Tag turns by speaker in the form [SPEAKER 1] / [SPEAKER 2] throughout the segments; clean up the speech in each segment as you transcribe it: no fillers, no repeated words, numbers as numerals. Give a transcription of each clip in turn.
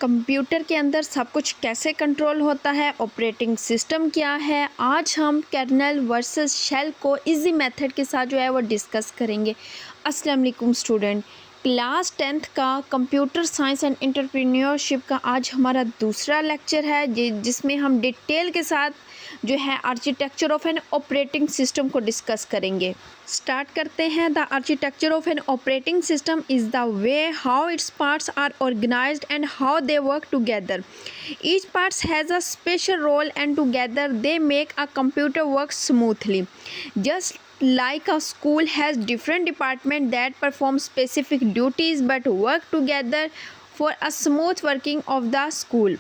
[SPEAKER 1] Computer के अंदर सब कुछ कैसे कंट्रोल होता है, ऑपरेटिंग सिस्टम क्या है। आज हम कर्नेल वर्सेस शेल को इजी मेथड के साथ जो है वो डिस्कस करेंगे। अस्सलाम वालेकुम स्टूडेंट, क्लास 10th का कंप्यूटर साइंस एंड एंटरप्रेन्योरशिप का आज हमारा दूसरा लेक्चर है जिसमें हम डिटेल के साथ जो है architecture of an operating system को डिस्कस करेंगे। स्टार्ट करते हैं। The architecture of an operating system is the way how its parts are organised and how they work together. Each parts has a special role and together they make a computer work smoothly. Just like a school has different departments that perform specific duties but work together for a smooth working of the school.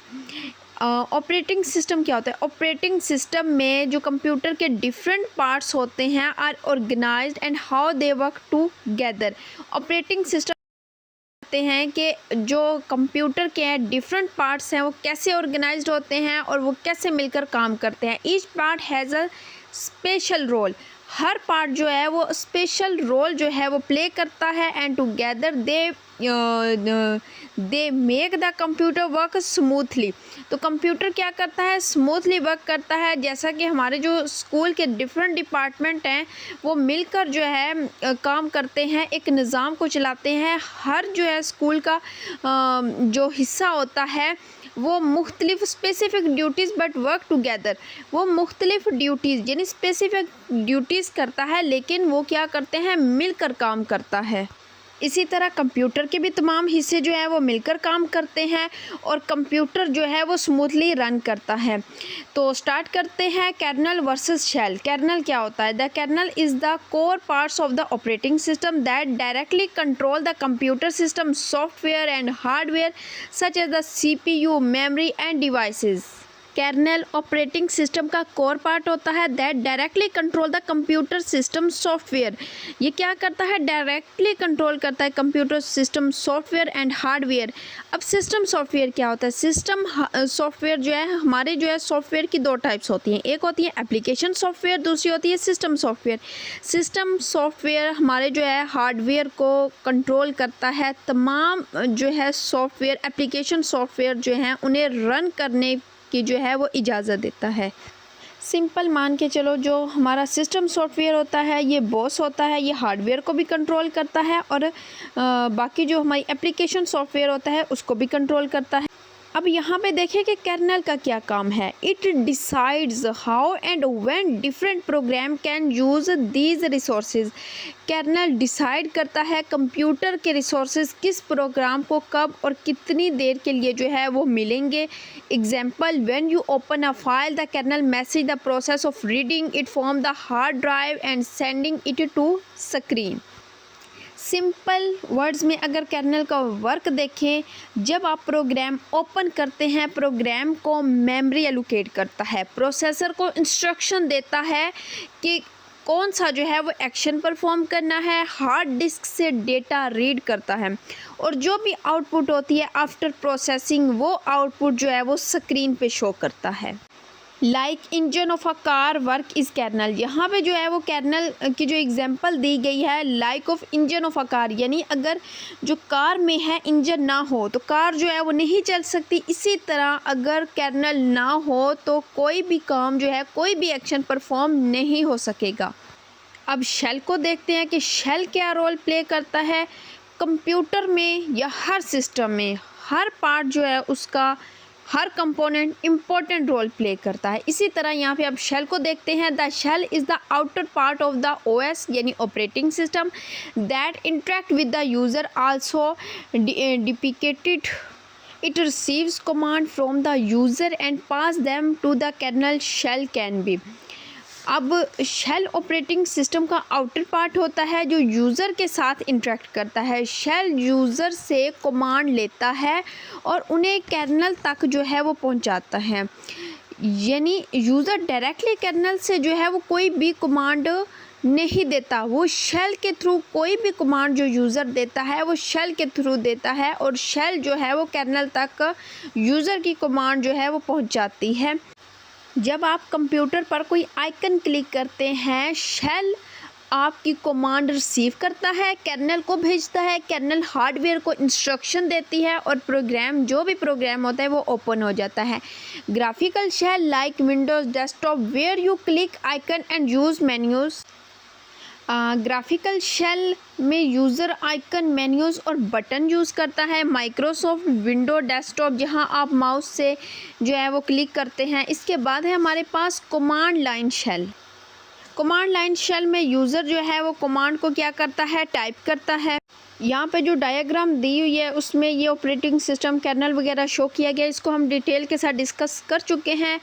[SPEAKER 1] Operating system क्या होता है? Operating system में जो computer के different parts होते हैं are organised and how they work together. Operating system कहते हैं कि जो कंप्यूटर के डिफरेंट पार्ट्स हैं वो कैसे ऑर्गेनाइज्ड होते हैं और वो कैसे मिलकर काम करते हैं। Each part has a special role. हर पार्ट जो है वो स्पेशल रोल जो है वो प्ले करता है and together they make the computer work smoothly. तो कंप्यूटर क्या करता है? स्मूथली वर्क करता है। जैसा कि हमारे जो स्कूल के डिफरेंट डिपार्टमेंट हैं वो मिलकर जो है काम करते हैं, एक निज़ाम को चलाते हैं। हर जो है स्कूल का जो हिस्सा होता है वो मुख्तलिफ specific duties but work together. वो मुख्तलिफ ड्यूटीज़ यानी स्पेसिफ़िक ड्यूटीज़ करता है लेकिन वो क्या करते हैं? मिलकर काम करता है। इसी तरह कंप्यूटर के भी तमाम हिस्से जो है वो मिलकर काम करते हैं और कंप्यूटर जो है वो स्मूथली रन करता है। तो स्टार्ट करते हैं कर्नेल वर्सेस शेल। कर्नेल क्या होता है? The kernel is the core parts of the operating system that directly control the computer system software and hardware such as the CPU, memory and devices. Kernel operating system का core part होता है that directly control the computer system software. ये क्या करता है? Directly control करता है computer system software and hardware. अब सिस्टम सॉफ्टवेयर क्या होता है? सिस्टम सॉफ्टवेयर जो है हमारे जो है सॉफ्टवेयर की दो टाइप्स होती हैं। एक होती है एप्लीकेशन सॉफ्टवेयर, दूसरी होती है सिस्टम सॉफ्टवेयर। सिस्टम सॉफ्टवेयर हमारे जो है हार्डवेयर को कंट्रोल करता है। तमाम जो है सॉफ्टवेयर एप्लीकेशन सॉफ्टवेयर जो हैं उन्हें रन करने की जो है वो इजाज़त देता है। सिंपल मान के चलो, जो हमारा सिस्टम सॉफ्टवेयर होता है ये बॉस होता है, ये हार्डवेयर को भी कंट्रोल करता है और बाकी जो हमारी एप्लीकेशन सॉफ्टवेयर होता है उसको भी कंट्रोल करता है। अब यहाँ पे देखिए कि कर्नेल का क्या काम है। It decides how and when different program can use these resources. Kernel decide करता है कंप्यूटर के रिसोर्सेज किस प्रोग्राम को कब और कितनी देर के लिए जो है वो मिलेंगे। Example, when you open a file the kernel message the process of reading it from the hard drive and sending it to screen. Simple words में अगर कर्नेल का वर्क देखें, जब आप प्रोग्राम ओपन करते हैं प्रोग्राम को मेमोरी एलोकेट करता है, प्रोसेसर को इंस्ट्रक्शन देता है कि कौन सा जो है वो एक्शन परफॉर्म करना है, हार्ड डिस्क से डेटा रीड करता है और जो भी आउटपुट होती है आफ्टर प्रोसेसिंग वो आउटपुट जो है वो स्क्रीन पे शो करता है। Like engine of a car work is kernel. यहाँ पे जो है वो कर्नेल की जो एग्जांपल दी गई है like of engine of a car, यानी अगर जो कार में है इंजन ना हो तो कार जो है वो नहीं चल सकती। इसी तरह अगर कर्नेल ना हो तो कोई भी काम जो है, कोई भी एक्शन परफॉर्म नहीं हो सकेगा। अब शेल को देखते हैं कि शेल क्या रोल प्ले करता है कंप्यूटर में या हर सिस्टम में। हर पार्ट जो है उसका, हर कंपोनेंट इम्पोर्टेंट रोल प्ले करता है। इसी तरह यहाँ पे अब शेल को देखते हैं। The shell is the outer part of the OS यानी operating system that interact with the user also depicted. It receives command from the user and pass them to the kernel. Shell can be. अब shell operating system का outer part होता है जो user के साथ interact करता है। Shell user से कमांड लेता है और उन्हें कर्नेल तक जो है वो पहुंचाता है, यानी यूज़र डायरेक्टली कर्नेल से जो है वो कोई भी कमांड नहीं देता। वो शेल के थ्रू कोई भी कमांड जो यूज़र देता है वो शेल के थ्रू देता है और शेल जो है वो कर्नेल तक यूज़र की कमांड जो है वो पहुंचाती है। जब आप कंप्यूटर पर कोई आइकन क्लिक करते हैं शेल आपकी कमांड रिसीव करता है, कर्नेल को भेजता है, कर्नेल हार्डवेयर को इंस्ट्रक्शन देती है और प्रोग्राम जो भी प्रोग्राम होता है वो ओपन हो जाता है। Graphical shell like Windows desktop where you click icon and use menus. Graphical shell में यूज़र आइकन, मेन्यूज़ और बटन यूज़ करता है। माइक्रोसॉफ्ट विंडो डेस्कटॉप जहां आप माउस से जो है वो क्लिक करते हैं। इसके बाद है हमारे पास command line shell. Command line shell में यूज़र जो है वो कमांड को क्या करता है, टाइप करता है। यहाँ पे जो डायग्राम दी हुई है उसमें ये ऑपरेटिंग सिस्टम कर्नल वगैरह शो किया गया, इसको हम डिटेल के साथ डिस्कस कर चुके हैं।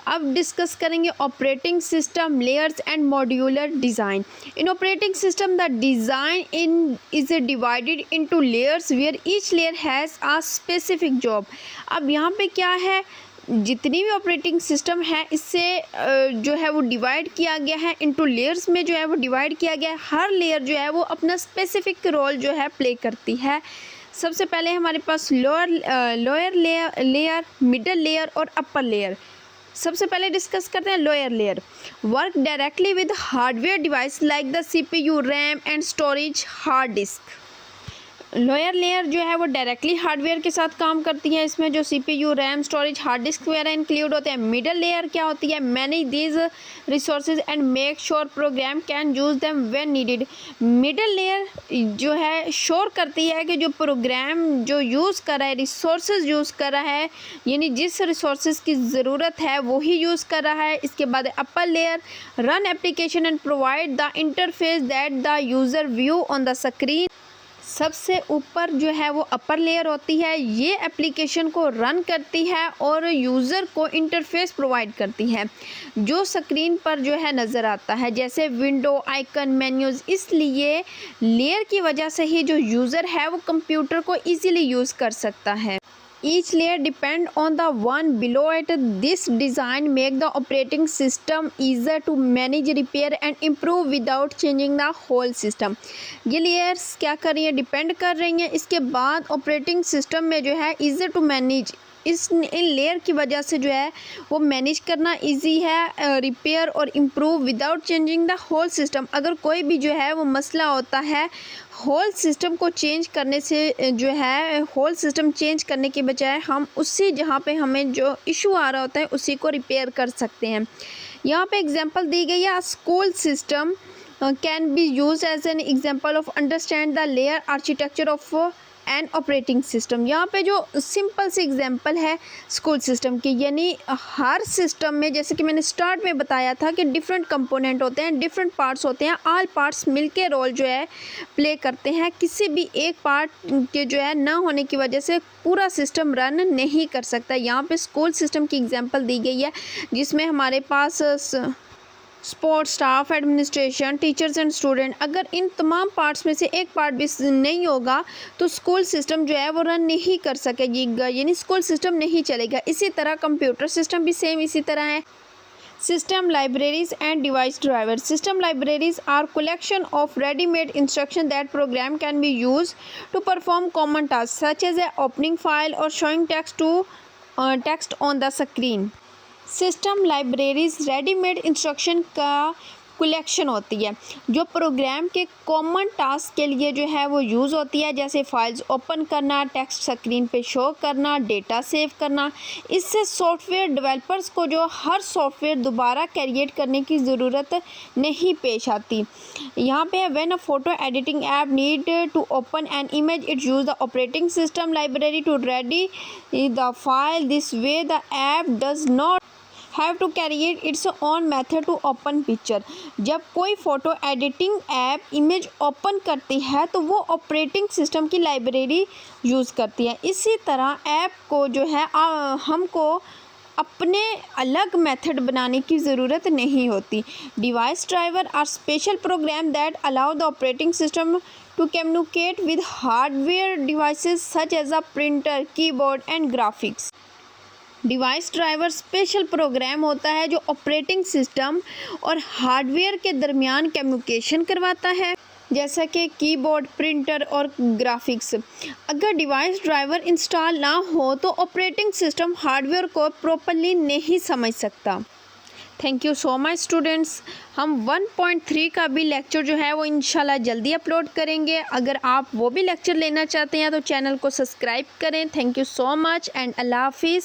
[SPEAKER 1] अब डिस्कस करेंगे operating system layers and modular design. In operating system the design is divided into layers where each layer has a specific job. अब यहाँ पे क्या है, जितनी भी ऑपरेटिंग सिस्टम है इससे जो है वो डिवाइड किया गया है इनटू लेयर्स में, जो है वो डिवाइड किया गया है। हर लेयर जो है वो अपना स्पेसिफिक रोल जो है प्ले करती है। सबसे पहले हमारे पास लोअर लेयर, मिडल लेयर और अपर लेयर। सबसे पहले डिस्कस करते हैं lower layer. Work directly with hardware device like the CPU, RAM and storage hard disc. Lower layer जो है वो डायरेक्टली हार्डवेयर के साथ काम करती है, इसमें जो CPU, RAM, storage, hard disk वगैरह इंक्लूड होते हैं। मिडल लेयर क्या होती है, manage these resources and make sure program can use them when needed. Middle layer जो है श्योर करती है कि जो प्रोग्राम जो यूज़ कर रहा है, रिसोर्सेज यूज़ कर रहा है, यानी जिस रिसोर्सेज की ज़रूरत है वही यूज़ कर रहा है। इसके बाद upper layer run application and provide the interface that the user view on the screen. सबसे ऊपर जो है वो अपर लेयर होती है, ये एप्लीकेशन को रन करती है और यूज़र को इंटरफेस प्रोवाइड करती है जो स्क्रीन पर जो है नज़र आता है, जैसे विंडो, आइकन, मेन्यूज़। इसलिए लेयर की वजह से ही जो यूज़र है वो कंप्यूटर को इजीली यूज़ कर सकता है। Each layer depend on the one below it. This design make the operating system easier to manage, repair and improve without changing the whole system. ये layers क्या कर रही है, डिपेंड कर रही हैं इसके बाद ऑपरेटिंग सिस्टम में जो है easier to manage, in layer की वजह से जो है वो मैनेज करना इजी है, रिपेयर और improve without changing the whole system. अगर कोई भी जो है वो मसला होता है, होल सिस्टम को चेंज करने से जो है होल सिस्टम चेंज करने के बजाय हम उसी जहाँ पे हमें जो इशू आ रहा होता है उसी को रिपेयर कर सकते हैं। यहाँ पे एग्जांपल दी गई है, school system can be use as an example of understand the layer architecture of and operating system. यहाँ पे जो सिंपल सी एग्जांपल है स्कूल सिस्टम की, यानी हर सिस्टम में जैसे कि मैंने स्टार्ट में बताया था कि डिफरेंट कंपोनेंट होते हैं, डिफरेंट पार्ट्स होते हैं, ऑल पार्ट्स मिलके रोल जो है प्ले करते हैं। किसी भी एक पार्ट के जो है ना होने की वजह से पूरा सिस्टम रन नहीं कर सकता। यहाँ पे स्कूल सिस्टम की एग्जांपल दी गई है जिसमें हमारे पास sports, staff, administration, teachers and student. अगर इन तमाम पार्ट्स में से एक पार्ट भी नहीं होगा तो स्कूल सिस्टम जो है वो रन नहीं कर सकेगा, यानी स्कूल सिस्टम नहीं चलेगा। इसी तरह कंप्यूटर सिस्टम भी सेम इसी तरह है। System libraries and device drivers. System libraries are collection of ready-made instructions that program can be used to perform common tasks such as opening file or showing text on the screen. System libraries readymade instruction का collection होती है जो programme के common task के लिए जो है वो यूज़ होती है, जैसे फाइल्स ओपन करना, टेक्स्ट स्क्रीन पे शो करना, डेटा सेव करना। इससे सॉफ्टवेयर डेवलपर्स को जो हर सॉफ्टवेयर दोबारा क्रिएट करने की ज़रूरत नहीं पेश आती। यहाँ पे है when a photo editing app need to open an image it use the operating system library to ready the file. This way the app does not have to create its own method to open picture. जब कोई photo editing app image open करती है तो वो operating system की library use करती है। इसी तरह ऐप को जो है हमको अपने अलग मेथड बनाने की ज़रूरत नहीं होती। Device driver are special program that allow the operating system to communicate with hardware devices such as a printer, keyboard and graphics. Device driver special program होता है जो ऑपरेटिंग सिस्टम और हार्डवेयर के दरमियान कम्युनिकेशन करवाता है, जैसा कि कीबोर्ड, प्रिंटर और ग्राफिक्स। अगर डिवाइस ड्राइवर इंस्टॉल ना हो तो ऑपरेटिंग सिस्टम हार्डवेयर को प्रॉपर्ली नहीं समझ सकता। Thank you so much students. हम 1.3 का भी लेक्चर जो है वो इंशाल्लाह जल्दी अपलोड करेंगे। अगर आप वो भी लेक्चर लेना चाहते हैं तो चैनल को सब्सक्राइब करें। Thank you so much and अल्लाह हाफिज़।